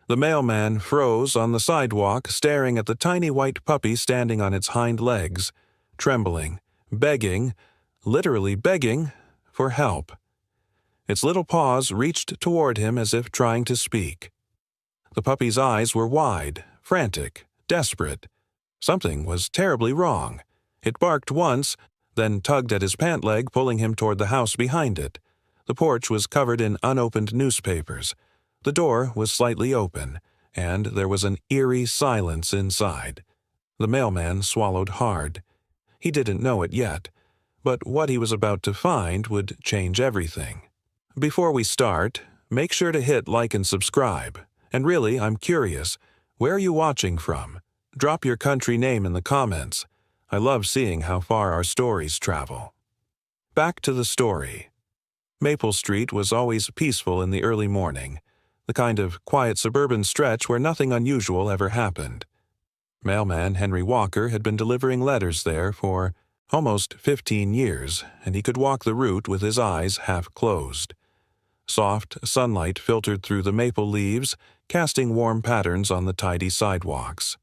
The mailman froze on the sidewalk, staring at the tiny white puppy standing on its hind legs, trembling, begging, literally begging, for help. Its little paws reached toward him as if trying to speak. The puppy's eyes were wide, frantic, desperate. Something was terribly wrong. It barked once, then tugged at his pant leg, pulling him toward the house behind it. The porch was covered in unopened newspapers. The door was slightly open, and there was an eerie silence inside. The mailman swallowed hard. He didn't know it yet, but what he was about to find would change everything. Before we start, make sure to hit like and subscribe. And really, I'm curious, where are you watching from? Drop your country name in the comments. I love seeing how far our stories travel. Back to the story. Maple Street was always peaceful in the early morning, the kind of quiet suburban stretch where nothing unusual ever happened. Mailman Henry Walker had been delivering letters there for almost 15 years, and he could walk the route with his eyes half closed. Soft sunlight filtered through the maple leaves, casting warm patterns on the tidy sidewalks.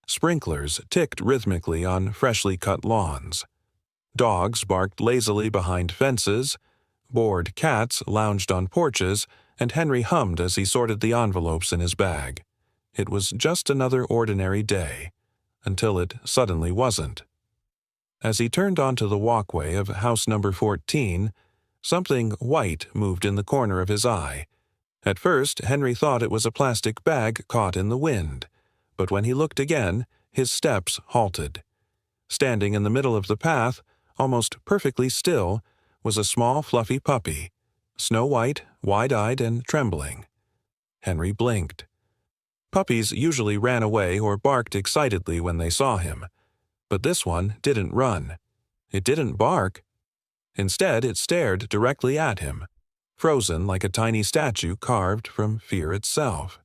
Sprinklers ticked rhythmically on freshly cut lawns. Dogs barked lazily behind fences. Bored cats lounged on porches, and Henry hummed as he sorted the envelopes in his bag. It was just another ordinary day, until it suddenly wasn't. As he turned onto the walkway of house number 14, something white moved in the corner of his eye. At first, Henry thought it was a plastic bag caught in the wind, but when he looked again, his steps halted. Standing in the middle of the path, almost perfectly still, was a small fluffy puppy, snow-white, wide-eyed, and trembling. Henry blinked. Puppies usually ran away or barked excitedly when they saw him, but this one didn't run. It didn't bark. Instead, it stared directly at him, frozen like a tiny statue carved from fear itself.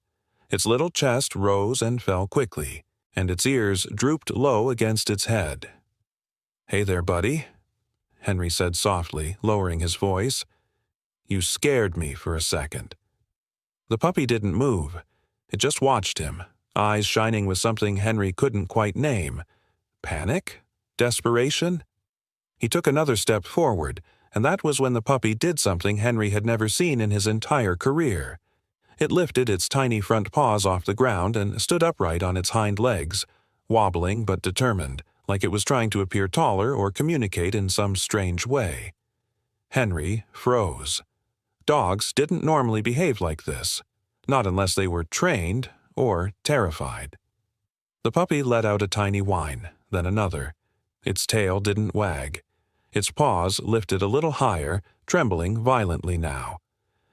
Its little chest rose and fell quickly, and its ears drooped low against its head. "Hey there, buddy," Henry said softly, lowering his voice. "You scared me for a second." The puppy didn't move. It just watched him, eyes shining with something Henry couldn't quite name. Panic? Desperation? He took another step forward, and that was when the puppy did something Henry had never seen in his entire career. It lifted its tiny front paws off the ground and stood upright on its hind legs, wobbling but determined, like it was trying to appear taller or communicate in some strange way. Henry froze. Dogs didn't normally behave like this, not unless they were trained or terrified. The puppy let out a tiny whine, then another. Its tail didn't wag. Its paws lifted a little higher, trembling violently now.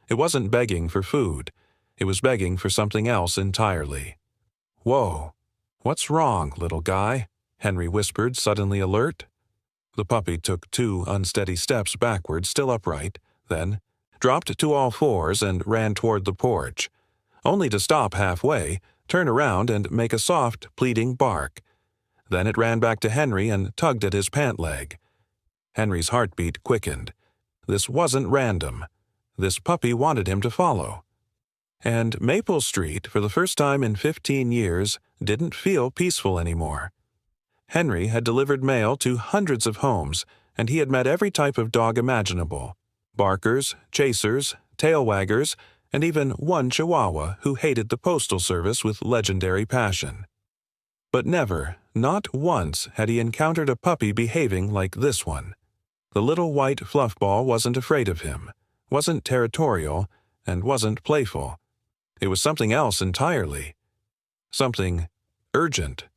It wasn't begging for food. It was begging for something else entirely. "Whoa, what's wrong, little guy?" Henry whispered, suddenly alert. The puppy took 2 unsteady steps backward, still upright, then dropped to all fours and ran toward the porch, only to stop halfway, turn around, and make a soft, pleading bark. Then it ran back to Henry and tugged at his pant leg. Henry's heartbeat quickened. This wasn't random. This puppy wanted him to follow. And Maple Street, for the first time in 15 years, didn't feel peaceful anymore. Henry had delivered mail to hundreds of homes, and he had met every type of dog imaginable. Barkers, chasers, tail waggers, and even one Chihuahua who hated the postal service with legendary passion. But never, not once, had he encountered a puppy behaving like this one. The little white fluffball wasn't afraid of him, wasn't territorial, and wasn't playful. It was something else entirely. Something urgent.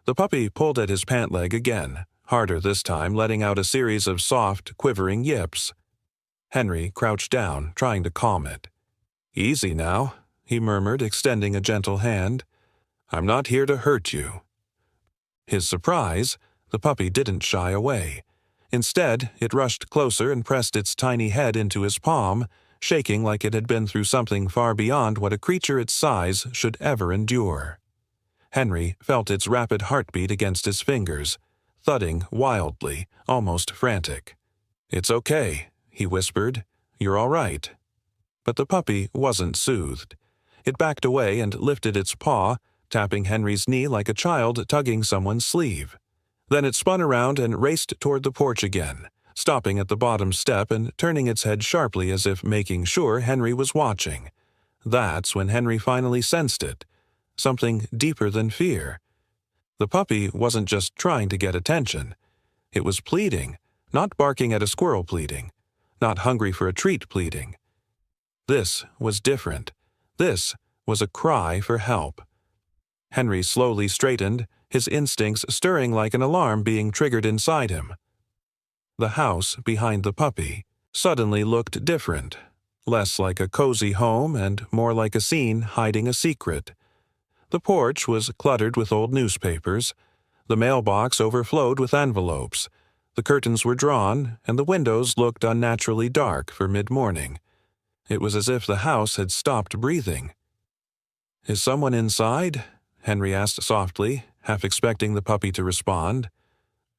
The puppy pulled at his pant leg again, harder this time, letting out a series of soft, quivering yips. Henry crouched down, trying to calm it. "Easy now," he murmured, extending a gentle hand. "I'm not here to hurt you." His surprise, the puppy didn't shy away. Instead, it rushed closer and pressed its tiny head into his palm, shaking like it had been through something far beyond what a creature its size should ever endure. Henry felt its rapid heartbeat against his fingers, thudding wildly, almost frantic. "It's okay," he whispered. "You're all right." But the puppy wasn't soothed. It backed away and lifted its paw, tapping Henry's knee like a child tugging someone's sleeve. Then it spun around and raced toward the porch again, stopping at the bottom step and turning its head sharply as if making sure Henry was watching. That's when Henry finally sensed it. Something deeper than fear. The puppy wasn't just trying to get attention. It was pleading, not barking at a squirrel pleading, not hungry for a treat pleading. This was different. This was a cry for help. Henry slowly straightened, his instincts stirring like an alarm being triggered inside him. The house behind the puppy suddenly looked different, less like a cozy home and more like a scene hiding a secret. The porch was cluttered with old newspapers. The mailbox overflowed with envelopes. The curtains were drawn, and the windows looked unnaturally dark for mid-morning. It was as if the house had stopped breathing. "Is someone inside?" Henry asked softly, half expecting the puppy to respond.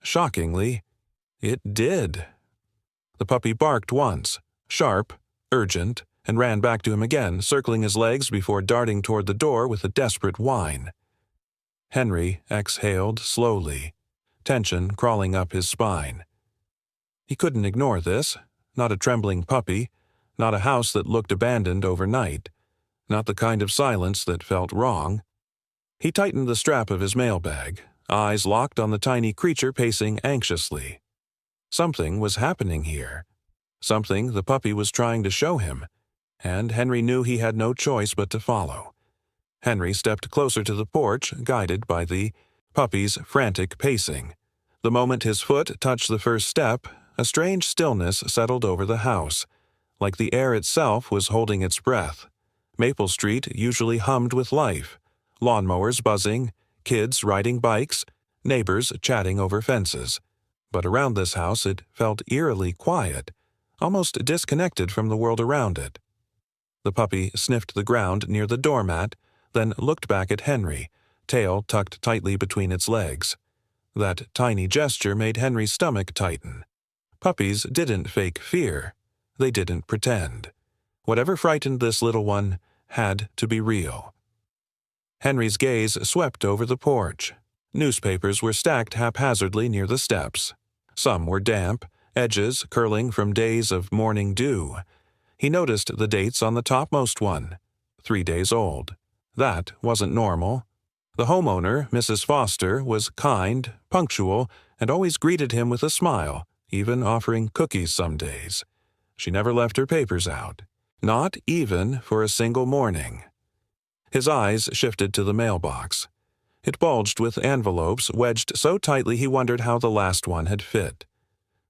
Shockingly, it did. The puppy barked once, sharp, urgent, and ran back to him again, circling his legs before darting toward the door with a desperate whine. Henry exhaled slowly, tension crawling up his spine. He couldn't ignore this. Not a trembling puppy, not a house that looked abandoned overnight, not the kind of silence that felt wrong. He tightened the strap of his mailbag, eyes locked on the tiny creature pacing anxiously. Something was happening here. Something the puppy was trying to show him, and Henry knew he had no choice but to follow. Henry stepped closer to the porch, guided by the puppy's frantic pacing. The moment his foot touched the first step, a strange stillness settled over the house, like the air itself was holding its breath. Maple Street usually hummed with life, lawnmowers buzzing, kids riding bikes, neighbors chatting over fences. But around this house it felt eerily quiet, almost disconnected from the world around it. The puppy sniffed the ground near the doormat, then looked back at Henry, tail tucked tightly between its legs. That tiny gesture made Henry's stomach tighten. Puppies didn't fake fear. They didn't pretend. Whatever frightened this little one had to be real. Henry's gaze swept over the porch. Newspapers were stacked haphazardly near the steps. Some were damp, edges curling from days of morning dew. He noticed the dates on the topmost one, 3 days old. That wasn't normal. The homeowner, Mrs. Foster, was kind, punctual, and always greeted him with a smile, even offering cookies some days. She never left her papers out, not even for a single morning. His eyes shifted to the mailbox. It bulged with envelopes wedged so tightly he wondered how the last one had fit.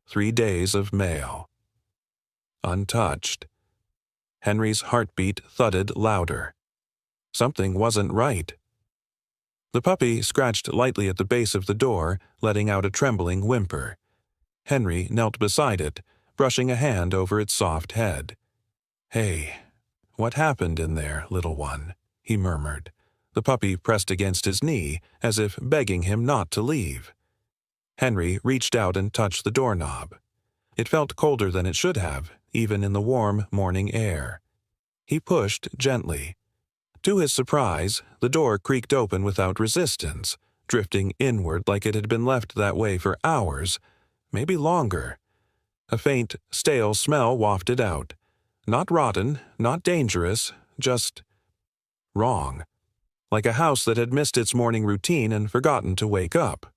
3 days of mail. Untouched. Henry's heartbeat thudded louder. Something wasn't right. The puppy scratched lightly at the base of the door, letting out a trembling whimper. Henry knelt beside it, brushing a hand over its soft head. "Hey, what happened in there, little one?" he murmured. The puppy pressed against his knee, as if begging him not to leave. Henry reached out and touched the doorknob. It felt colder than it should have, even in the warm morning air. He pushed gently. To his surprise, the door creaked open without resistance, drifting inward like it had been left that way for hours, maybe longer. A faint, stale smell wafted out. Not rotten, not dangerous, just wrong. Like a house that had missed its morning routine and forgotten to wake up.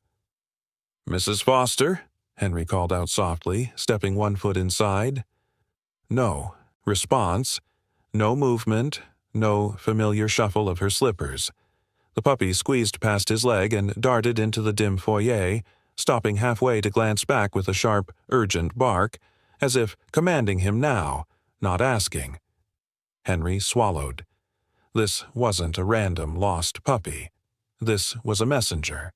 "Mrs. Foster?" Henry called out softly, stepping 1 foot inside. No response, no movement, no familiar shuffle of her slippers. The puppy squeezed past his leg and darted into the dim foyer, stopping halfway to glance back with a sharp, urgent bark, as if commanding him now, not asking. Henry swallowed. This wasn't a random lost puppy. This was a messenger.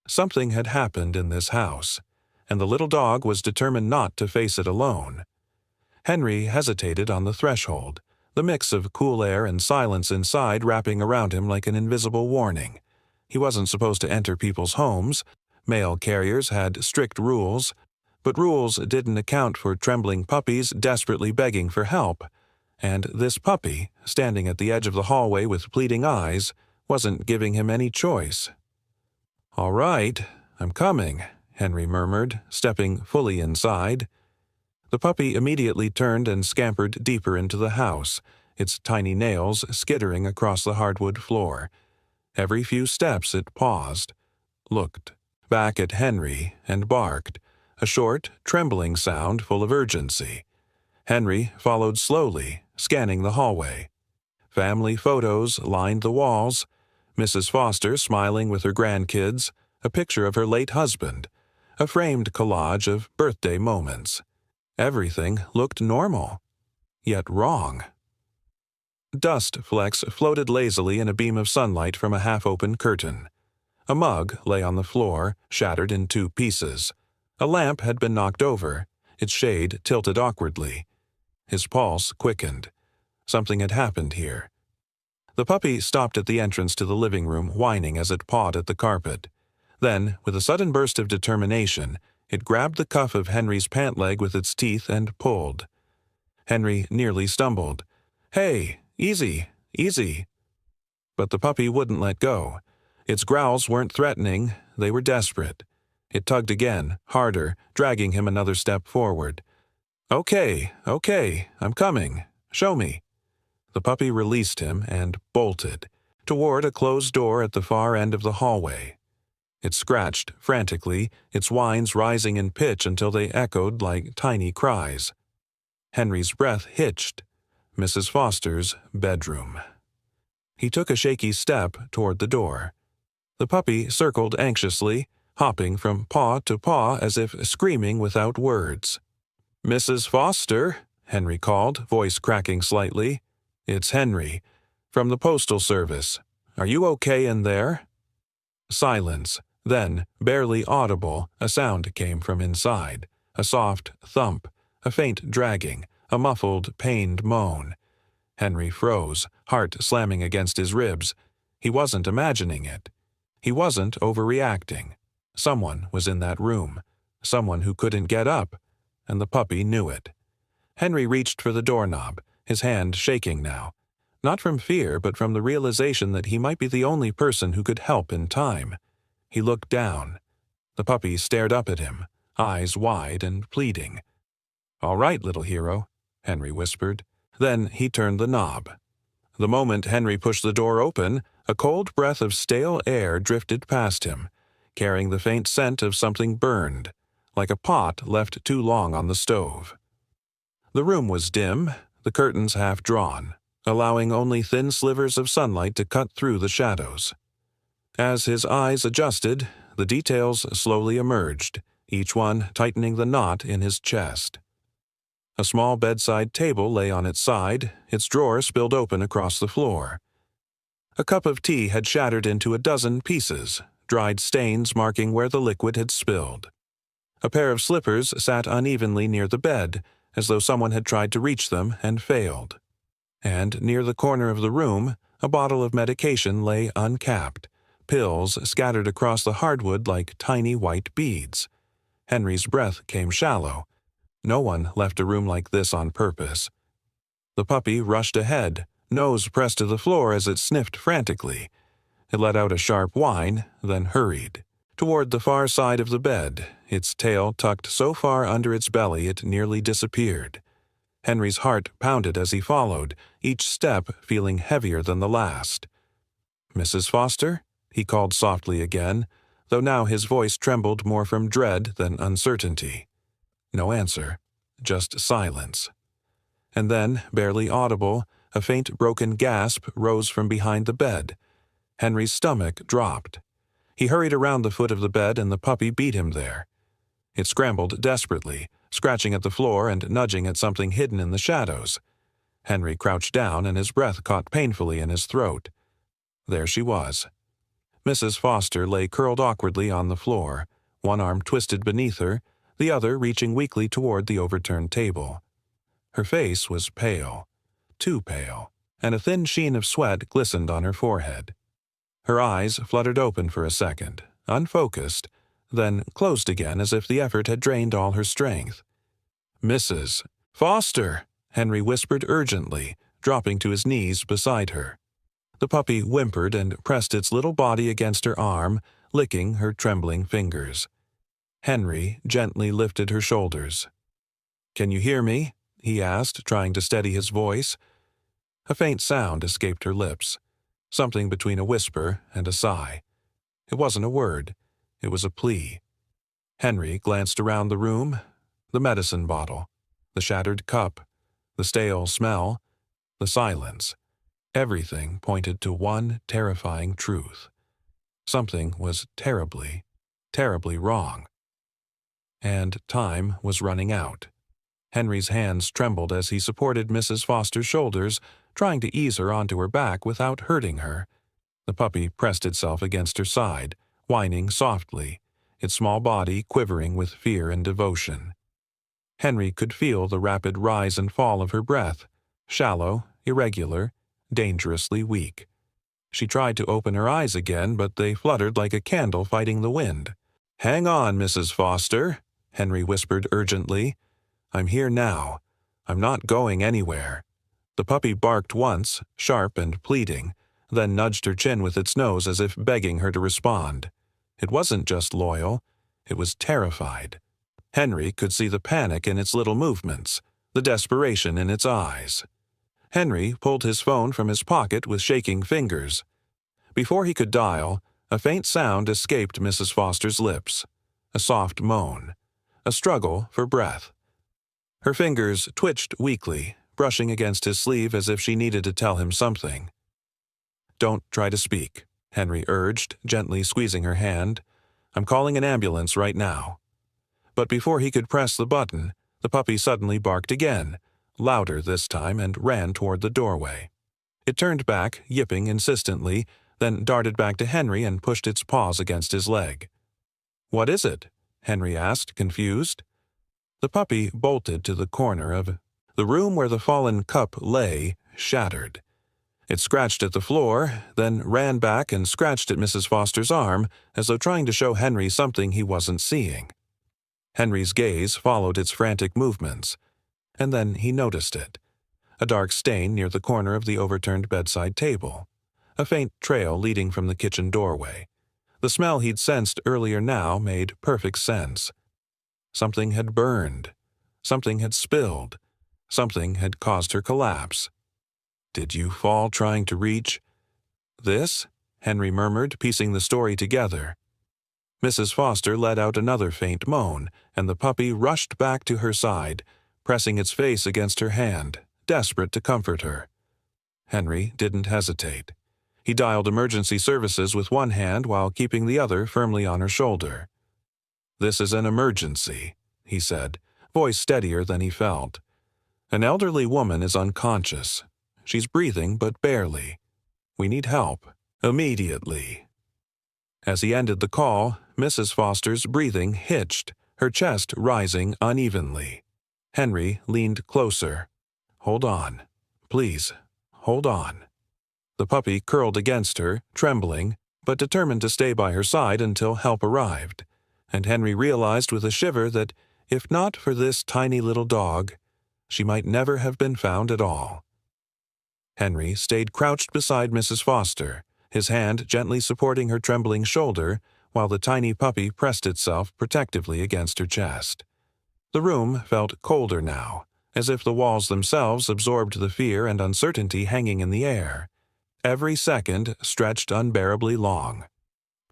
Something had happened in this house, and the little dog was determined not to face it alone. Henry hesitated on the threshold, the mix of cool air and silence inside wrapping around him like an invisible warning. He wasn't supposed to enter people's homes. Mail carriers had strict rules, but rules didn't account for trembling puppies desperately begging for help. And this puppy, standing at the edge of the hallway with pleading eyes, wasn't giving him any choice. "All right, I'm coming," Henry murmured, stepping fully inside. The puppy immediately turned and scampered deeper into the house, its tiny nails skittering across the hardwood floor. Every few steps it paused, looked back at Henry, and barked, a short, trembling sound full of urgency. Henry followed slowly, scanning the hallway. Family photos lined the walls, Mrs. Foster smiling with her grandkids, a picture of her late husband, a framed collage of birthday moments. Everything looked normal, yet wrong. Dust flecks floated lazily in a beam of sunlight from a half-open curtain. A mug lay on the floor, shattered in 2 pieces. A lamp had been knocked over, its shade tilted awkwardly. His pulse quickened. Something had happened here. The puppy stopped at the entrance to the living room, whining as it pawed at the carpet. Then, with a sudden burst of determination, it grabbed the cuff of Henry's pant leg with its teeth and pulled. Henry nearly stumbled. "Hey, easy, easy." But the puppy wouldn't let go. Its growls weren't threatening, they were desperate. It tugged again, harder, dragging him another step forward. Okay, I'm coming. Show me." The puppy released him and bolted, toward a closed door at the far end of the hallway. It scratched frantically, its whines rising in pitch until they echoed like tiny cries. Henry's breath hitched. Mrs. Foster's bedroom. He took a shaky step toward the door. The puppy circled anxiously, hopping from paw to paw as if screaming without words. "Mrs. Foster," Henry called, voice cracking slightly. "It's Henry, from the Postal Service. Are you okay in there?" Silence. Then, barely audible, a sound came from inside. A soft thump, a faint dragging, a muffled, pained moan. Henry froze, heart slamming against his ribs. He wasn't imagining it. He wasn't overreacting. Someone was in that room. Someone who couldn't get up. And the puppy knew it. Henry reached for the doorknob, his hand shaking now. Not from fear, but from the realization that he might be the only person who could help in time. He looked down. The puppy stared up at him, eyes wide and pleading. "All right, little hero," Henry whispered. Then he turned the knob. The moment Henry pushed the door open, a cold breath of stale air drifted past him, carrying the faint scent of something burned, like a pot left too long on the stove. The room was dim, the curtains half drawn, allowing only thin slivers of sunlight to cut through the shadows. As his eyes adjusted, the details slowly emerged, each one tightening the knot in his chest. A small bedside table lay on its side, its drawer spilled open across the floor. A cup of tea had shattered into a dozen pieces, dried stains marking where the liquid had spilled. A pair of slippers sat unevenly near the bed, as though someone had tried to reach them and failed. And near the corner of the room, a bottle of medication lay uncapped, pills scattered across the hardwood like tiny white beads. Henry's breath came shallow. No one left a room like this on purpose. The puppy rushed ahead, nose pressed to the floor as it sniffed frantically. It let out a sharp whine, then hurried. Toward the far side of the bed, its tail tucked so far under its belly it nearly disappeared. Henry's heart pounded as he followed, each step feeling heavier than the last. "Mrs. Foster?" he called softly again, though now his voice trembled more from dread than uncertainty. No answer, just silence. And then, barely audible, a faint broken gasp rose from behind the bed. Henry's stomach dropped. He hurried around the foot of the bed and the puppy beat him there. It scrambled desperately, scratching at the floor and nudging at something hidden in the shadows. Henry crouched down and his breath caught painfully in his throat. There she was. Mrs. Foster lay curled awkwardly on the floor, one arm twisted beneath her, the other reaching weakly toward the overturned table. Her face was pale, too pale, and a thin sheen of sweat glistened on her forehead. Her eyes fluttered open for a second, unfocused, then closed again as if the effort had drained all her strength. "Mrs. Foster!" Henry whispered urgently, dropping to his knees beside her. The puppy whimpered and pressed its little body against her arm, licking her trembling fingers. Henry gently lifted her shoulders. "Can you hear me?" he asked, trying to steady his voice. A faint sound escaped her lips, something between a whisper and a sigh. It wasn't a word. It was a plea. Henry glanced around the room. The medicine bottle, the shattered cup, the stale smell, the silence. Everything pointed to one terrifying truth. Something was terribly, terribly wrong. And time was running out. Henry's hands trembled as he supported Mrs. Foster's shoulders, trying to ease her onto her back without hurting her. The puppy pressed itself against her side, whining softly, its small body quivering with fear and devotion. Henry could feel the rapid rise and fall of her breath, shallow, irregular, dangerously weak. She tried to open her eyes again, but they fluttered like a candle fighting the wind. "Hang on, Mrs. Foster," Henry whispered urgently. "I'm here now. I'm not going anywhere." The puppy barked once, sharp and pleading, then nudged her chin with its nose as if begging her to respond. It wasn't just loyal. It was terrified. Henry could see the panic in its little movements, the desperation in its eyes. Henry pulled his phone from his pocket with shaking fingers. Before he could dial, a faint sound escaped Mrs. Foster's lips. A soft moan. A struggle for breath. Her fingers twitched weakly, brushing against his sleeve as if she needed to tell him something. "Don't try to speak," Henry urged, gently squeezing her hand. "I'm calling an ambulance right now." But before he could press the button, the puppy suddenly barked again, louder this time, and ran toward the doorway. It turned back, yipping insistently, then darted back to Henry and pushed its paws against his leg. "What is it?" Henry asked, confused. The puppy bolted to the corner of the room where the fallen cup lay, shattered. It scratched at the floor, then ran back and scratched at Mrs. Foster's arm, as though trying to show Henry something he wasn't seeing. Henry's gaze followed its frantic movements, and then he noticed it. A dark stain near the corner of the overturned bedside table. A faint trail leading from the kitchen doorway. The smell he'd sensed earlier now made perfect sense. Something had burned. Something had spilled. Something had caused her collapse. "Did you fall trying to reach this?" Henry murmured, piecing the story together. Mrs. Foster let out another faint moan, and the puppy rushed back to her side, pressing its face against her hand, desperate to comfort her. Henry didn't hesitate. He dialed emergency services with one hand while keeping the other firmly on her shoulder. "This is an emergency," he said, voice steadier than he felt. "An elderly woman is unconscious. She's breathing, but barely. We need help. Immediately." As he ended the call, Mrs. Foster's breathing hitched, her chest rising unevenly. Henry leaned closer. "Hold on. Please, hold on." The puppy curled against her, trembling, but determined to stay by her side until help arrived, and Henry realized with a shiver that, if not for this tiny little dog, she might never have been found at all. Henry stayed crouched beside Mrs. Foster, his hand gently supporting her trembling shoulder, while the tiny puppy pressed itself protectively against her chest. The room felt colder now, as if the walls themselves absorbed the fear and uncertainty hanging in the air. Every second stretched unbearably long.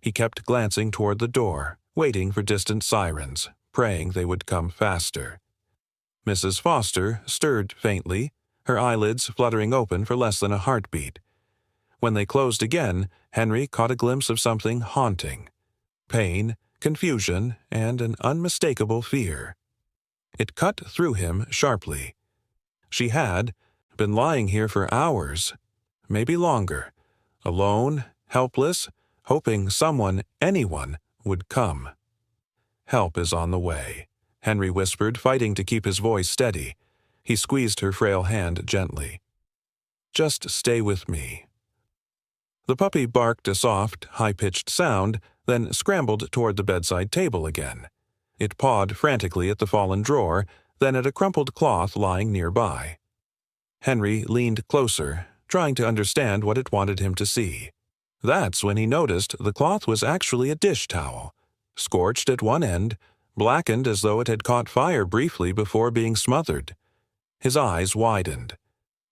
He kept glancing toward the door, waiting for distant sirens, praying they would come faster. Mrs. Foster stirred faintly, her eyelids fluttering open for less than a heartbeat. When they closed again, Henry caught a glimpse of something haunting. Pain, confusion, and an unmistakable fear. It cut through him sharply. She had been lying here for hours, maybe longer, alone, helpless, hoping someone, anyone, would come. "Help is on the way," Henry whispered, fighting to keep his voice steady. He squeezed her frail hand gently. "Just stay with me." The puppy barked a soft, high-pitched sound, then scrambled toward the bedside table again. It pawed frantically at the fallen drawer, then at a crumpled cloth lying nearby. Henry leaned closer, trying to understand what it wanted him to see. That's when he noticed the cloth was actually a dish towel, scorched at one end, blackened as though it had caught fire briefly before being smothered. His eyes widened.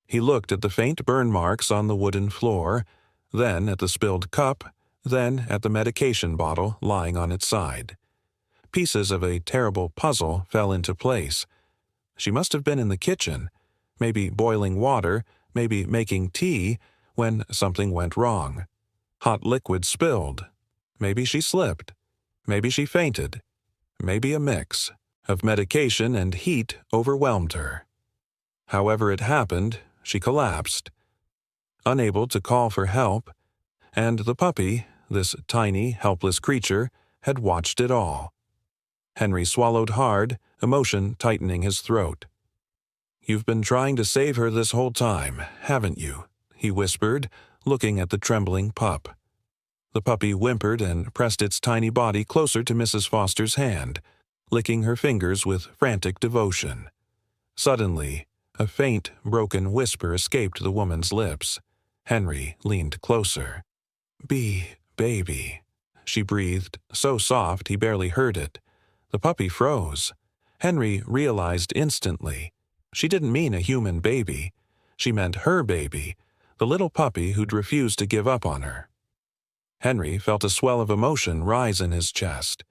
He looked at the faint burn marks on the wooden floor, then at the spilled cup, then at the medication bottle lying on its side. Pieces of a terrible puzzle fell into place. She must have been in the kitchen, maybe boiling water, maybe making tea, when something went wrong. Hot liquid spilled. Maybe she slipped. Maybe she fainted. Maybe a mix of medication and heat overwhelmed her. However it happened, she collapsed, unable to call for help, and the puppy, this tiny, helpless creature, had watched it all. Henry swallowed hard, emotion tightening his throat. "You've been trying to save her this whole time, haven't you?" he whispered, looking at the trembling pup. The puppy whimpered and pressed its tiny body closer to Mrs. Foster's hand, licking her fingers with frantic devotion. Suddenly, a faint, broken whisper escaped the woman's lips. Henry leaned closer. Baby," she breathed, so soft he barely heard it. The puppy froze. Henry realized instantly. She didn't mean a human baby. She meant her baby, the little puppy who'd refused to give up on her. Henry felt a swell of emotion rise in his chest.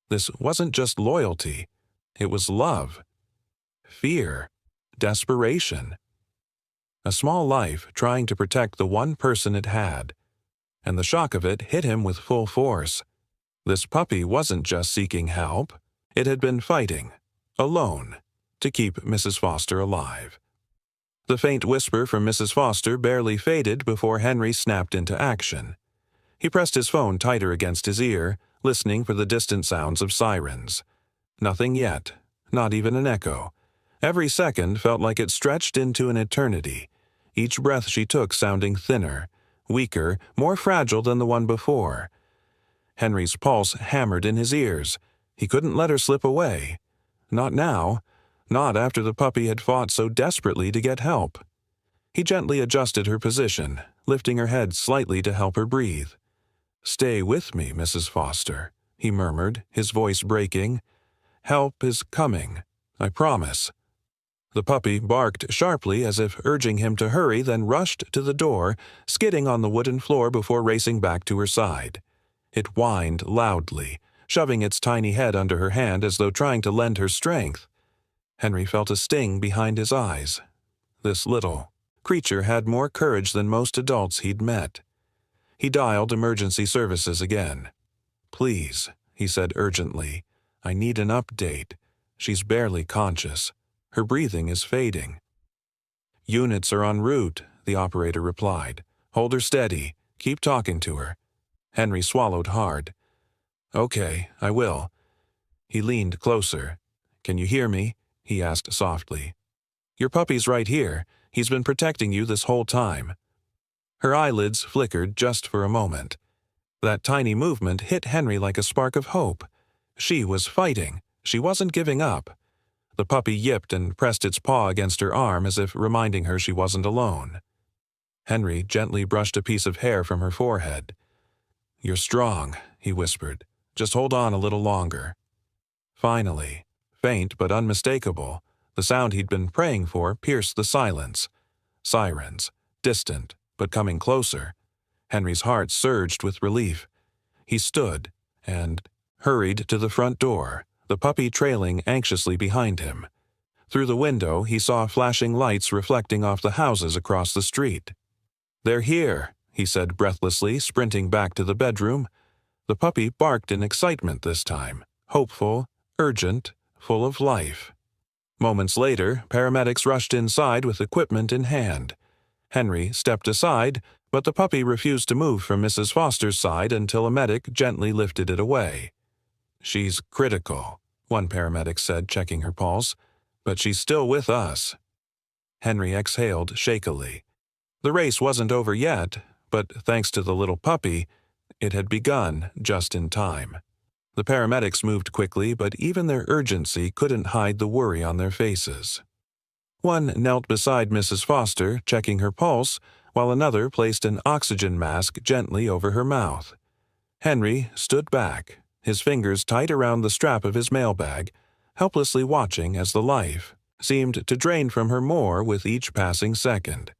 This wasn't just loyalty. It was love, fear, desperation. A small life trying to protect the one person it had. And the shock of it hit him with full force. This puppy wasn't just seeking help. It had been fighting, alone, to keep Mrs. Foster alive. The faint whisper from Mrs. Foster barely faded before Henry snapped into action. He pressed his phone tighter against his ear, listening for the distant sounds of sirens. Nothing yet, not even an echo. Every second felt like it stretched into an eternity, each breath she took sounding thinner, weaker, more fragile than the one before. Henry's pulse hammered in his ears. He couldn't let her slip away. Not now. Not after the puppy had fought so desperately to get help. He gently adjusted her position, lifting her head slightly to help her breathe. "Stay with me, Mrs. Foster," he murmured, his voice breaking. "Help is coming, I promise." The puppy barked sharply as if urging him to hurry, then rushed to the door, skidding on the wooden floor before racing back to her side. It whined loudly, shoving its tiny head under her hand as though trying to lend her strength. Henry felt a sting behind his eyes. This little creature had more courage than most adults he'd met. He dialed emergency services again. "Please," he said urgently, "I need an update. She's barely conscious. Her breathing is fading." "Units are en route," the operator replied. "Hold her steady. Keep talking to her." Henry swallowed hard. "Okay, I will." He leaned closer. "Can you hear me?" he asked softly. "Your puppy's right here. He's been protecting you this whole time." Her eyelids flickered just for a moment. That tiny movement hit Henry like a spark of hope. She was fighting. She wasn't giving up. The puppy yipped and pressed its paw against her arm as if reminding her she wasn't alone. Henry gently brushed a piece of hair from her forehead. "You're strong," he whispered. "Just hold on a little longer." Finally, faint but unmistakable, the sound he'd been praying for pierced the silence. Sirens, distant, but coming closer. Henry's heart surged with relief. He stood and hurried to the front door, the puppy trailing anxiously behind him. Through the window, he saw flashing lights reflecting off the houses across the street. "They're here," he said breathlessly, sprinting back to the bedroom. The puppy barked in excitement this time, hopeful, urgent, full of life. Moments later, paramedics rushed inside with equipment in hand. Henry stepped aside, but the puppy refused to move from Mrs. Foster's side until a medic gently lifted it away. "She's critical," one paramedic said, checking her pulse, "but she's still with us." Henry exhaled shakily. The race wasn't over yet, but thanks to the little puppy, it had begun just in time. The paramedics moved quickly, but even their urgency couldn't hide the worry on their faces. One knelt beside Mrs. Foster, checking her pulse, while another placed an oxygen mask gently over her mouth. Henry stood back, his fingers tight around the strap of his mailbag, helplessly watching as the life seemed to drain from her more with each passing second.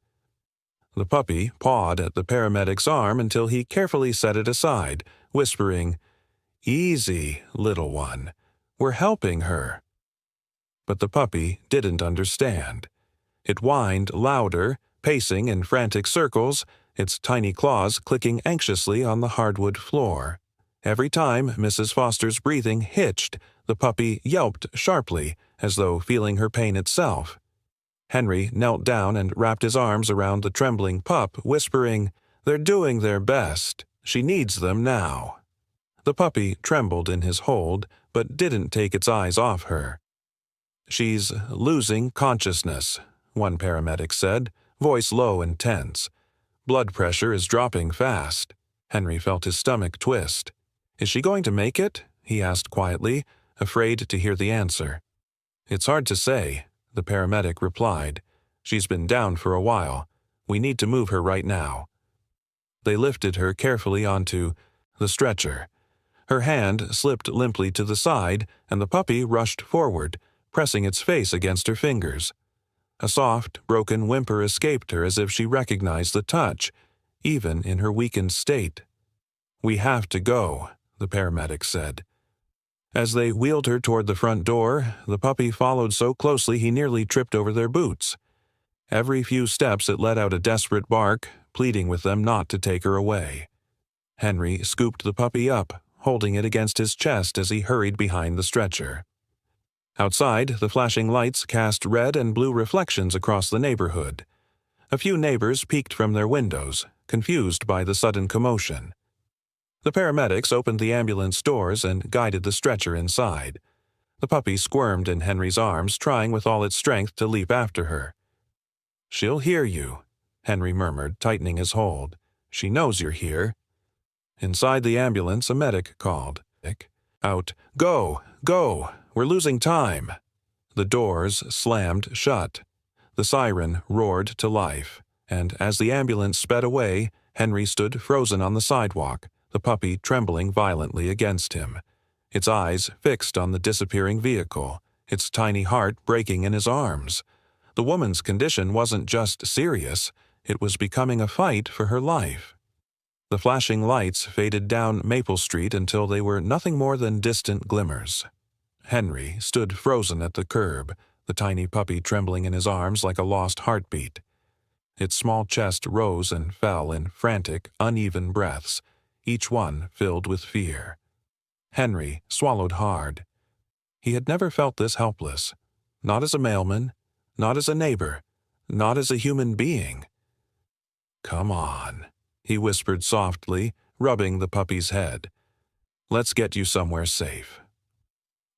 The puppy pawed at the paramedic's arm until he carefully set it aside, whispering, "Easy, little one. We're helping her." But the puppy didn't understand. It whined louder, pacing in frantic circles, its tiny claws clicking anxiously on the hardwood floor. Every time Mrs. Foster's breathing hitched, the puppy yelped sharply, as though feeling her pain itself. Henry knelt down and wrapped his arms around the trembling pup, whispering, "They're doing their best. She needs them now." The puppy trembled in his hold, but didn't take its eyes off her. "She's losing consciousness," one paramedic said, voice low and tense. "Blood pressure is dropping fast." Henry felt his stomach twist. "Is she going to make it?" he asked quietly, afraid to hear the answer. "It's hard to say," the paramedic replied. "She's been down for a while. We need to move her right now." They lifted her carefully onto the stretcher. Her hand slipped limply to the side, and the puppy rushed forward, pressing its face against her fingers. A soft, broken whimper escaped her as if she recognized the touch, even in her weakened state. "We have to go," the paramedic said. As they wheeled her toward the front door, the puppy followed so closely he nearly tripped over their boots. Every few steps it let out a desperate bark, pleading with them not to take her away. Henry scooped the puppy up, holding it against his chest as he hurried behind the stretcher. Outside, the flashing lights cast red and blue reflections across the neighborhood. A few neighbors peeked from their windows, confused by the sudden commotion. The paramedics opened the ambulance doors and guided the stretcher inside. The puppy squirmed in Henry's arms, trying with all its strength to leap after her. "She'll hear you," Henry murmured, tightening his hold. "She knows you're here." Inside the ambulance, a medic called out, "Go! Go! We're losing time." The doors slammed shut. The siren roared to life, and as the ambulance sped away, Henry stood frozen on the sidewalk, the puppy trembling violently against him, its eyes fixed on the disappearing vehicle, its tiny heart breaking in his arms. The woman's condition wasn't just serious, it was becoming a fight for her life. The flashing lights faded down Maple Street until they were nothing more than distant glimmers. Henry stood frozen at the curb, the tiny puppy trembling in his arms like a lost heartbeat. Its small chest rose and fell in frantic, uneven breaths, each one filled with fear. Henry swallowed hard. He had never felt this helpless, not as a mailman, not as a neighbor, not as a human being. "Come on," he whispered softly, rubbing the puppy's head. "Let's get you somewhere safe."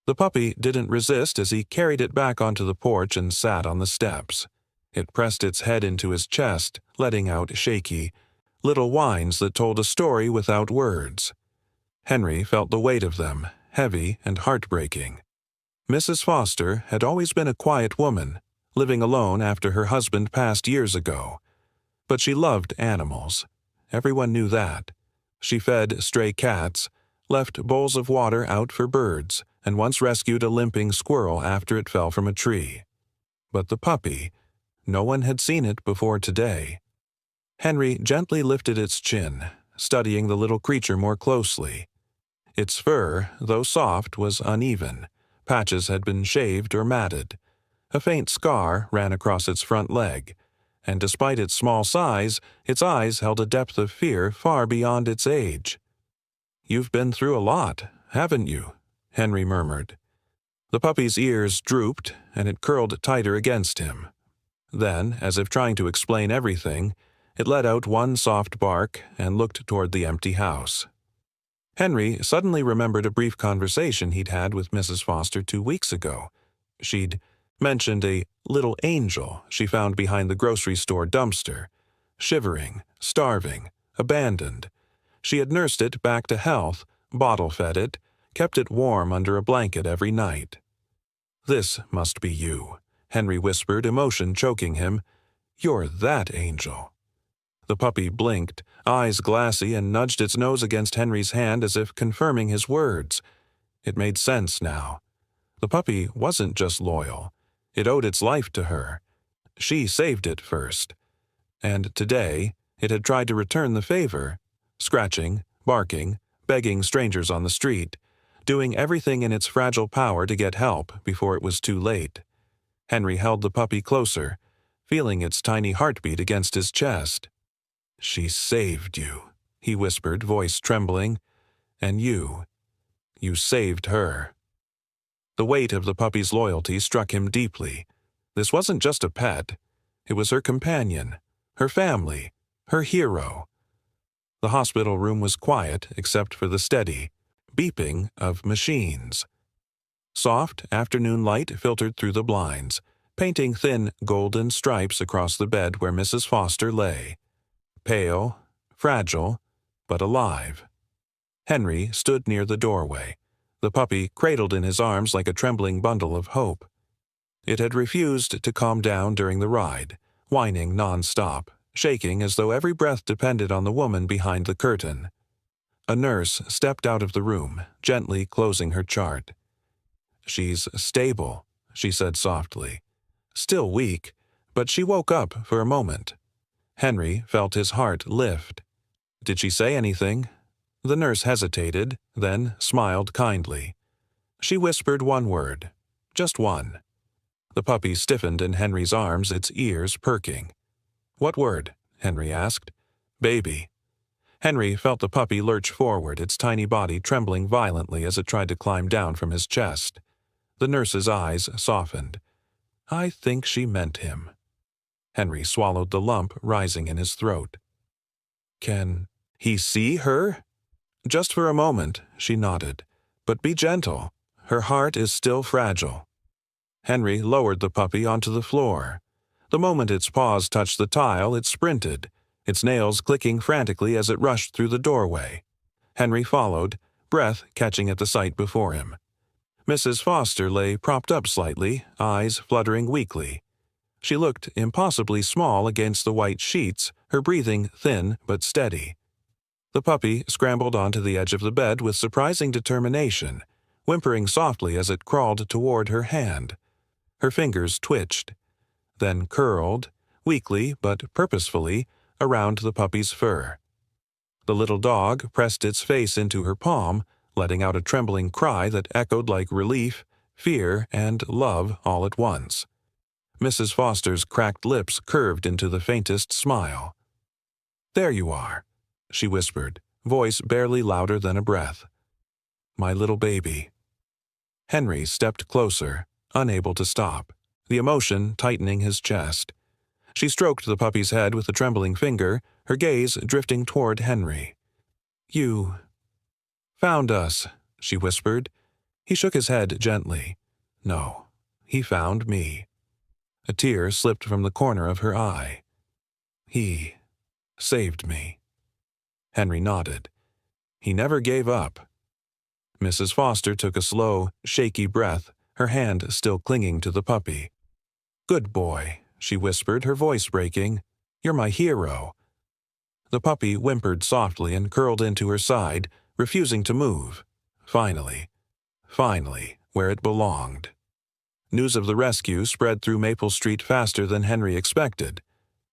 The puppy didn't resist as he carried it back onto the porch and sat on the steps. It pressed its head into his chest, letting out shaky, little whines that told a story without words. Henry felt the weight of them, heavy and heartbreaking. Mrs. Foster had always been a quiet woman, living alone after her husband passed years ago. But she loved animals. Everyone knew that. She fed stray cats, left bowls of water out for birds, and once rescued a limping squirrel after it fell from a tree. But the puppy, no one had seen it before today. Henry gently lifted its chin, studying the little creature more closely. Its fur, though soft, was uneven. Patches had been shaved or matted. A faint scar ran across its front leg, and despite its small size, its eyes held a depth of fear far beyond its age. "You've been through a lot, haven't you?" Henry murmured. The puppy's ears drooped, and it curled tighter against him. Then, as if trying to explain everything, it let out one soft bark and looked toward the empty house. Henry suddenly remembered a brief conversation he'd had with Mrs. Foster 2 weeks ago. She'd mentioned a little angel she found behind the grocery store dumpster, shivering, starving, abandoned. She had nursed it back to health, bottle-fed it, kept it warm under a blanket every night. "This must be you," Henry whispered, emotion choking him. "You're that angel." The puppy blinked, eyes glassy, and nudged its nose against Henry's hand as if confirming his words. It made sense now. The puppy wasn't just loyal. It owed its life to her. She saved it first. And today, it had tried to return the favor, scratching, barking, begging strangers on the street, doing everything in its fragile power to get help before it was too late. Henry held the puppy closer, feeling its tiny heartbeat against his chest. "She saved you," he whispered, voice trembling. "And you saved her." The weight of the puppy's loyalty struck him deeply. This wasn't just a pet. It was her companion, her family, her hero. The hospital room was quiet except for the steady beeping of machines. Soft afternoon light filtered through the blinds, painting thin golden stripes across the bed where Mrs. Foster lay. Pale, fragile, but alive. Henry stood near the doorway, the puppy cradled in his arms like a trembling bundle of hope. It had refused to calm down during the ride, whining non-stop, shaking as though every breath depended on the woman behind the curtain. A nurse stepped out of the room, gently closing her chart. "She's stable," she said softly. "Still weak, but she woke up for a moment." Henry felt his heart lift. "Did she say anything?" The nurse hesitated, then smiled kindly. She whispered one word, just one. The puppy stiffened in Henry's arms, its ears perking. "What word?" Henry asked. "Baby." Henry felt the puppy lurch forward, its tiny body trembling violently as it tried to climb down from his chest. The nurse's eyes softened. "I think she meant him." Henry swallowed the lump rising in his throat. "Can he see her?" "Just for a moment," she nodded. "But be gentle. Her heart is still fragile." Henry lowered the puppy onto the floor. The moment its paws touched the tile, it sprinted, its nails clicking frantically as it rushed through the doorway. Henry followed, breath catching at the sight before him. Mrs. Foster lay propped up slightly, eyes fluttering weakly. She looked impossibly small against the white sheets, her breathing thin but steady. The puppy scrambled onto the edge of the bed with surprising determination, whimpering softly as it crawled toward her hand. Her fingers twitched, then curled, weakly but purposefully, around the puppy's fur. The little dog pressed its face into her palm, letting out a trembling cry that echoed like relief, fear, and love all at once. Mrs. Foster's cracked lips curved into the faintest smile. "There you are," she whispered, voice barely louder than a breath. "My little baby." Henry stepped closer, unable to stop, the emotion tightening his chest. She stroked the puppy's head with a trembling finger, her gaze drifting toward Henry. "You found us," she whispered. He shook his head gently. "No, he found me." A tear slipped from the corner of her eye. "He saved me." Henry nodded. "He never gave up." Mrs. Foster took a slow, shaky breath, her hand still clinging to the puppy. "Good boy," she whispered, her voice breaking. "You're my hero." The puppy whimpered softly and curled into her side, refusing to move. Finally, where it belonged. News of the rescue spread through Maple Street faster than Henry expected.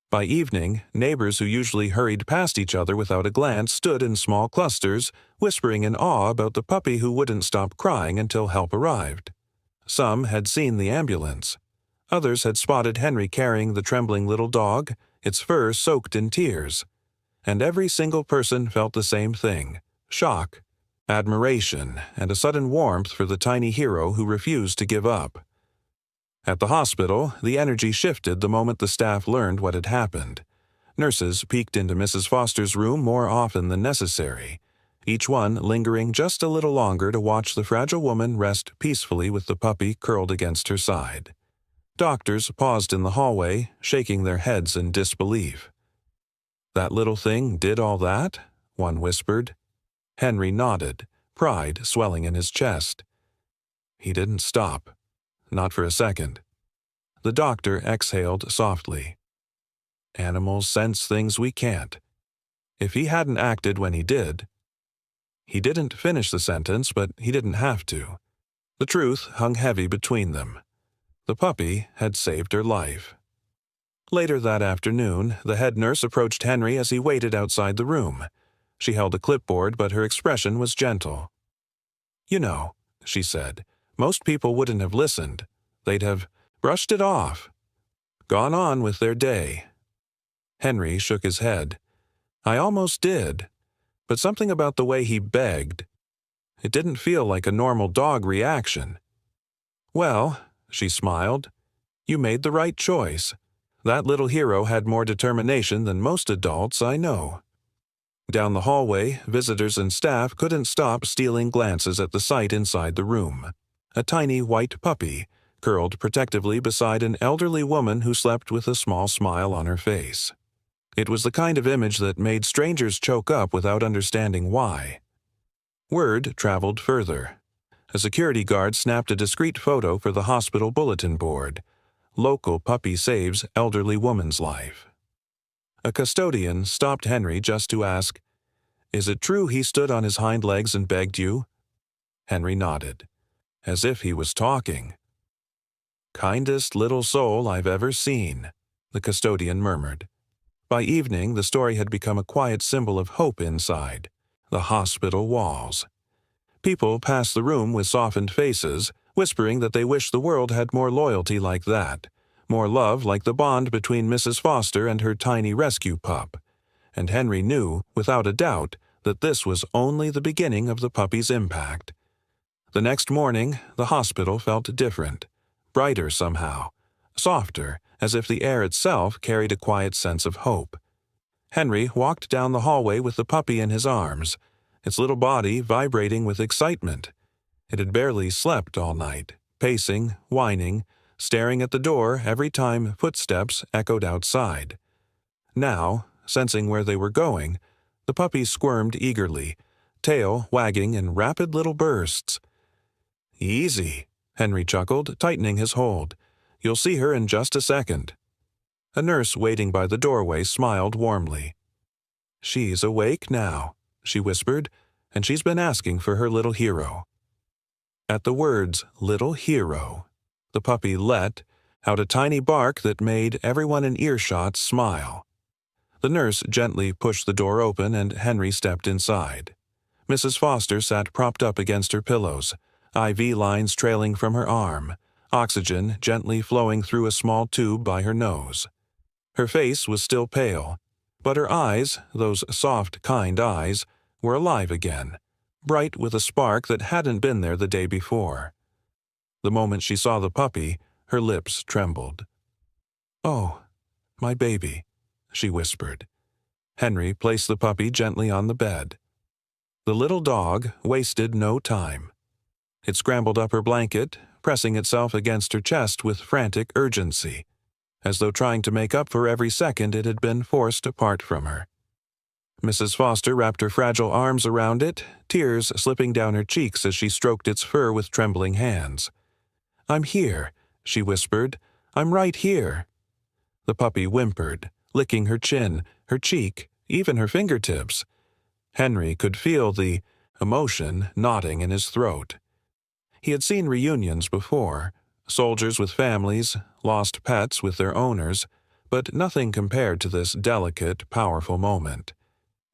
By evening, neighbors who usually hurried past each other without a glance stood in small clusters, whispering in awe about the puppy who wouldn't stop crying until help arrived. Some had seen the ambulance. Others had spotted Henry carrying the trembling little dog, its fur soaked in tears. And every single person felt the same thing: shock, admiration, and a sudden warmth for the tiny hero who refused to give up. At the hospital, the energy shifted the moment the staff learned what had happened. Nurses peeked into Mrs. Foster's room more often than necessary, each one lingering just a little longer to watch the fragile woman rest peacefully with the puppy curled against her side. Doctors paused in the hallway, shaking their heads in disbelief. "That little thing did all that?" one whispered. Henry nodded, pride swelling in his chest. He didn't stop. Not for a second. The doctor exhaled softly. Animals sense things we can't. If he hadn't acted when he did. He didn't finish the sentence, but he didn't have to. The truth hung heavy between them. The puppy had saved her life. Later that afternoon, the head nurse approached Henry as he waited outside the room. She held a clipboard, but her expression was gentle. "You know," she said, "most people wouldn't have listened. They'd have brushed it off, gone on with their day." Henry shook his head. "I almost did, but something about the way he begged. It didn't feel like a normal dog reaction." "Well," she smiled, "you made the right choice. That little hero had more determination than most adults I know." Down the hallway, visitors and staff couldn't stop stealing glances at the sight inside the room. A tiny white puppy, curled protectively beside an elderly woman who slept with a small smile on her face. It was the kind of image that made strangers choke up without understanding why. Word traveled further. A security guard snapped a discreet photo for the hospital bulletin board. "Local puppy saves elderly woman's life." A custodian stopped Henry just to ask, "Is it true he stood on his hind legs and begged you?" Henry nodded, as if he was talking. "Kindest little soul I've ever seen," the custodian murmured. By evening, the story had become a quiet symbol of hope inside the hospital walls. People passed the room with softened faces, whispering that they wished the world had more loyalty like that, more love like the bond between Mrs. Foster and her tiny rescue pup. And Henry knew, without a doubt, that this was only the beginning of the puppy's impact. The next morning, the hospital felt different, brighter somehow, softer, as if the air itself carried a quiet sense of hope. Henry walked down the hallway with the puppy in his arms, its little body vibrating with excitement. It had barely slept all night, pacing, whining, staring at the door every time footsteps echoed outside. Now, sensing where they were going, the puppy squirmed eagerly, tail wagging in rapid little bursts. "Easy," Henry chuckled, tightening his hold. "You'll see her in just a second." A nurse waiting by the doorway smiled warmly. "She's awake now," she whispered, "and she's been asking for her little hero." At the words, "little hero," the puppy let out a tiny bark that made everyone in earshot smile. The nurse gently pushed the door open and Henry stepped inside. Mrs. Foster sat propped up against her pillows, IV lines trailing from her arm, oxygen gently flowing through a small tube by her nose. Her face was still pale, but her eyes, those soft, kind eyes, were alive again, bright with a spark that hadn't been there the day before. The moment she saw the puppy, her lips trembled. "Oh, my baby," she whispered. Henry placed the puppy gently on the bed. The little dog wasted no time. It scrambled up her blanket, pressing itself against her chest with frantic urgency, as though trying to make up for every second it had been forced apart from her. Mrs. Foster wrapped her fragile arms around it, tears slipping down her cheeks as she stroked its fur with trembling hands. "I'm here," she whispered. "I'm right here." The puppy whimpered, licking her chin, her cheek, even her fingertips. Henry could feel the emotion knotting in his throat. He had seen reunions before, soldiers with families, lost pets with their owners, but nothing compared to this delicate, powerful moment.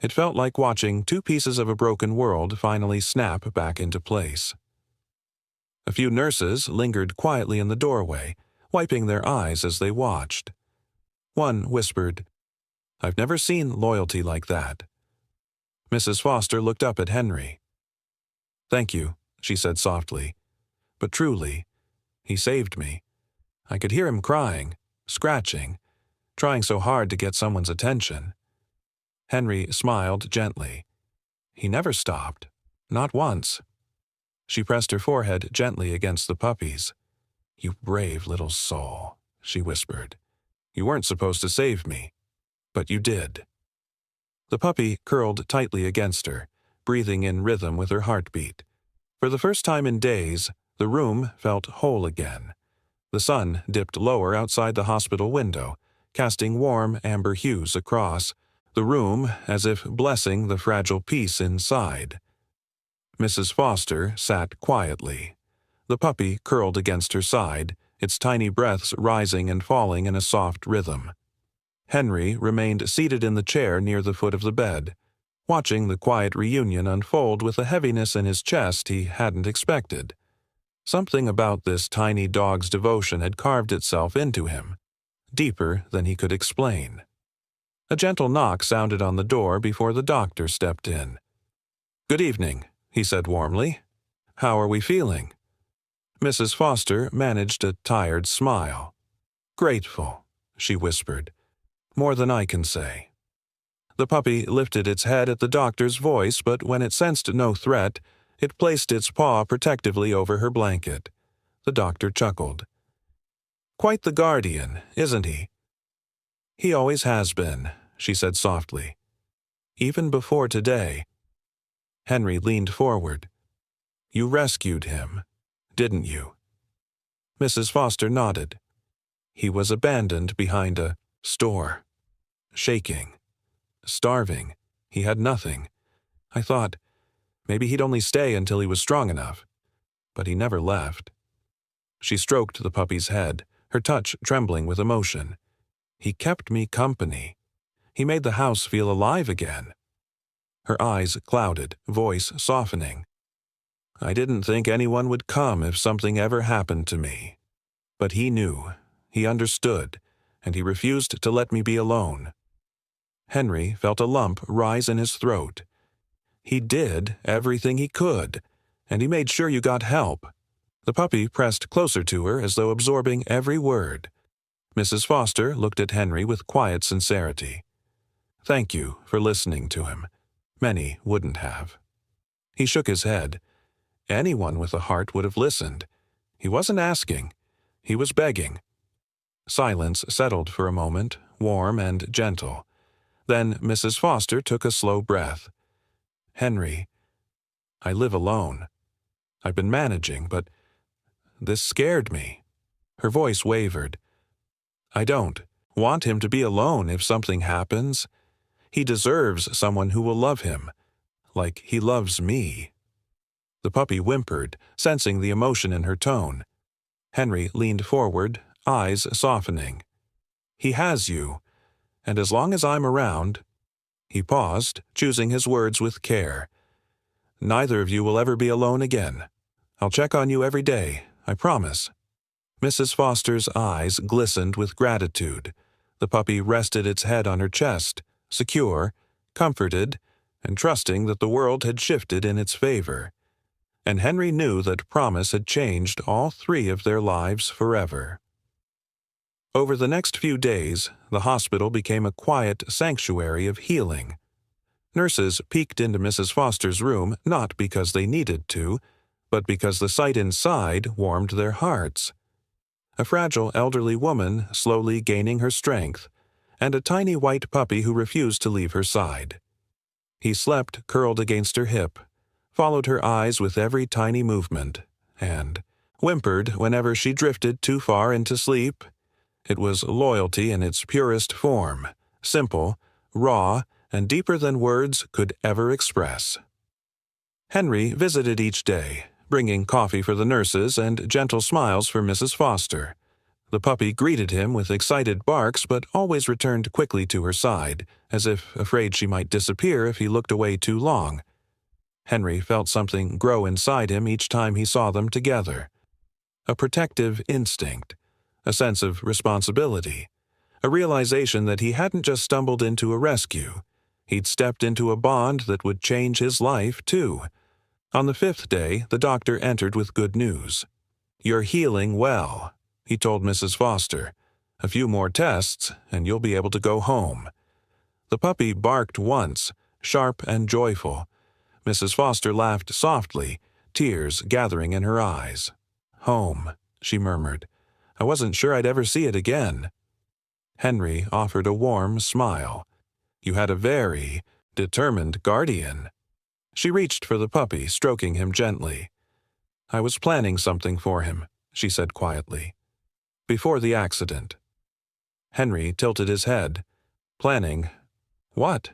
It felt like watching two pieces of a broken world finally snap back into place. A few nurses lingered quietly in the doorway, wiping their eyes as they watched. One whispered, "I've never seen loyalty like that." Mrs. Foster looked up at Henry. "Thank you," she said softly. "But truly, he saved me. I could hear him crying, scratching, trying so hard to get someone's attention." Henry smiled gently. "He never stopped. Not once." She pressed her forehead gently against the puppy's. "You brave little soul," she whispered. "You weren't supposed to save me, but you did." The puppy curled tightly against her, breathing in rhythm with her heartbeat. For the first time in days, the room felt whole again. The sun dipped lower outside the hospital window, casting warm amber hues across the room as if blessing the fragile peace inside. Mrs. Foster sat quietly, the puppy curled against her side, its tiny breaths rising and falling in a soft rhythm. Henry remained seated in the chair near the foot of the bed, watching the quiet reunion unfold with a heaviness in his chest he hadn't expected. Something about this tiny dog's devotion had carved itself into him, deeper than he could explain. A gentle knock sounded on the door before the doctor stepped in. "Good evening," he said warmly. "How are we feeling?" Mrs. Foster managed a tired smile. "Grateful," she whispered. "More than I can say." The puppy lifted its head at the doctor's voice, but when it sensed no threat, it placed its paw protectively over her blanket. The doctor chuckled. "Quite the guardian, isn't he?" "He always has been," she said softly. "Even before today." Henry leaned forward. "You rescued him, didn't you?" Mrs. Foster nodded. "He was abandoned behind a store. Shaking. Starving. He had nothing. I thought maybe he'd only stay until he was strong enough. But he never left." She stroked the puppy's head, her touch trembling with emotion. "He kept me company. He made the house feel alive again." Her eyes clouded, voice softening. "I didn't think anyone would come if something ever happened to me. But he knew, he understood, and he refused to let me be alone." Henry felt a lump rise in his throat. "He did everything he could, and he made sure you got help." The puppy pressed closer to her as though absorbing every word. Mrs. Foster looked at Henry with quiet sincerity. "Thank you for listening to him. Many wouldn't have." He shook his head. Anyone with a heart would have listened. He wasn't asking. He was begging. Silence settled for a moment, warm and gentle. Then Mrs. Foster took a slow breath. "Henry, I live alone. I've been managing, but this scared me." Her voice wavered. "I don't want him to be alone if something happens. He deserves someone who will love him, like he loves me." The puppy whimpered, sensing the emotion in her tone. Henry leaned forward, eyes softening. "He has you, and as long as I'm around—" He paused, choosing his words with care. "Neither of you will ever be alone again. I'll check on you every day, I promise." Mrs. Foster's eyes glistened with gratitude. The puppy rested its head on her chest, secure, comforted, and trusting that the world had shifted in its favor. And Henry knew that promise had changed all three of their lives forever. Over the next few days, the hospital became a quiet sanctuary of healing. Nurses peeked into Mrs. Foster's room not because they needed to, but because the sight inside warmed their hearts. A fragile elderly woman slowly gaining her strength, and a tiny white puppy who refused to leave her side. He slept curled against her hip, followed her eyes with every tiny movement, and whimpered whenever she drifted too far into sleep. It was loyalty in its purest form, simple, raw, and deeper than words could ever express. Henry visited each day, bringing coffee for the nurses and gentle smiles for Mrs. Foster. The puppy greeted him with excited barks but always returned quickly to her side, as if afraid she might disappear if he looked away too long. Henry felt something grow inside him each time he saw them together. A protective instinct, a sense of responsibility, a realization that he hadn't just stumbled into a rescue. He'd stepped into a bond that would change his life, too. On the 5th day, the doctor entered with good news. "You're healing well," he told Mrs. Foster. "A few more tests, and you'll be able to go home." The puppy barked once, sharp and joyful. Mrs. Foster laughed softly, tears gathering in her eyes. "Home," she murmured. "I wasn't sure I'd ever see it again." Henry offered a warm smile. "You had a very determined guardian." She reached for the puppy, stroking him gently. "I was planning something for him," she said quietly. Before the accident. Henry tilted his head, planning. What?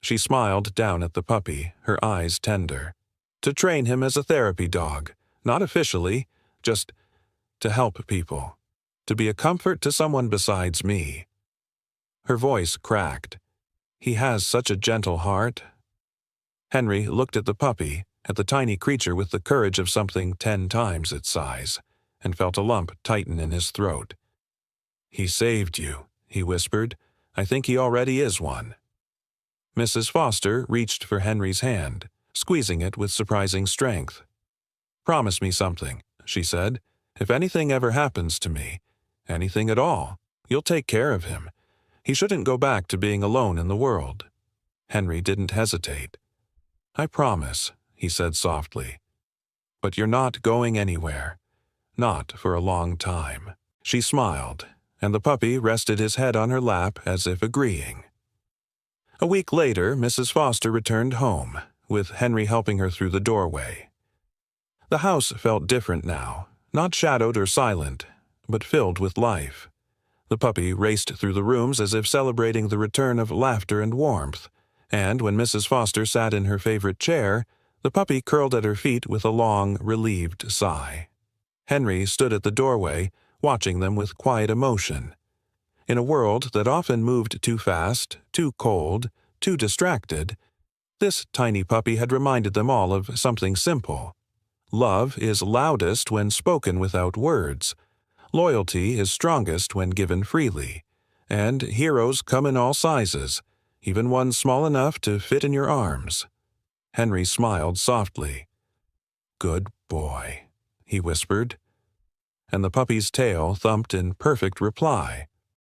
She smiled down at the puppy, her eyes tender. To train him as a therapy dog, not officially, just to help people. To be a comfort to someone besides me. Her voice cracked. He has such a gentle heart. Henry looked at the puppy, at the tiny creature with the courage of something 10 times its size, and felt a lump tighten in his throat. He saved you, he whispered. I think he already is one. Mrs. Foster reached for Henry's hand, squeezing it with surprising strength. Promise me something, she said. If anything ever happens to me, anything at all, you'll take care of him. He shouldn't go back to being alone in the world. Henry didn't hesitate. I promise, he said softly. But you're not going anywhere. Not for a long time. She smiled, and the puppy rested his head on her lap as if agreeing. A week later, Mrs. Foster returned home, with Henry helping her through the doorway. The house felt different now, not shadowed or silent, but filled with life. The puppy raced through the rooms as if celebrating the return of laughter and warmth, and when Mrs. Foster sat in her favorite chair, the puppy curled at her feet with a long, relieved sigh. Henry stood at the doorway, watching them with quiet emotion. In a world that often moved too fast, too cold, too distracted, this tiny puppy had reminded them all of something simple. Love is loudest when spoken without words. Loyalty is strongest when given freely. And heroes come in all sizes, even one small enough to fit in your arms. Henry smiled softly. Good boy, he whispered. And the puppy's tail thumped in perfect reply.